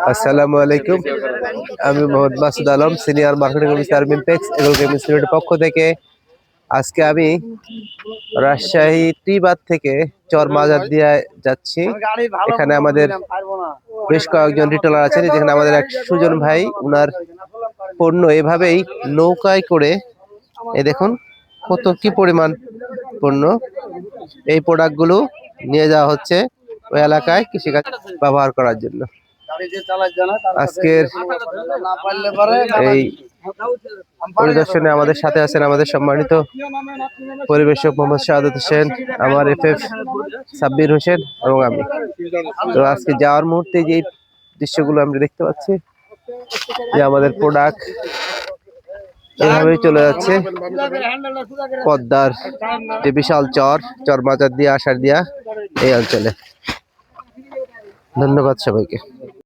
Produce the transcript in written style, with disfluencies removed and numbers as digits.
আসসালামু আলাইকুম। আমি Mohammad Masud Alam, senior marketing officer Mimtex Agro Chemistry লিমিটেডের পক্ষ থেকে। আজকে আমি রাজশাহী টিবাদ থেকে চর মাজার দিয়ে যাচ্ছি। এখানে আমাদের বেশ কয়েকজন রিটেলার আছেন, যেখানে আমাদের এক সুজন ভাই উনার পণ্য এভাবেই নৌকায় করে, এই দেখুন কত কি পরিমাণ পণ্য, এই প্রোডাক্টগুলো নিয়ে যাওয়া হচ্ছে ওই এলাকায় কৃষিকাজ ব্যবহার করার জন্য। আজকের এই পরিদর্শনে আমাদের সাথে আছেন আমাদের সম্মানিত পরিবেশক মোহাম্মদ শাহাদাত হোসেন, আমার এফএফ সাব্বির হোসেন এবং আমি। তো আজকে যাওয়ার মুহূর্তে যে দৃশ্যগুলো আমরা দেখতে পাচ্ছি, যে আমাদের প্রোডাক্ট এভাবেই চলে যাচ্ছে পদ্মার যে বিশাল চর মাজার দিয়ে আসার দিয়া এই অঞ্চলে। ধন্যবাদ সবাইকে।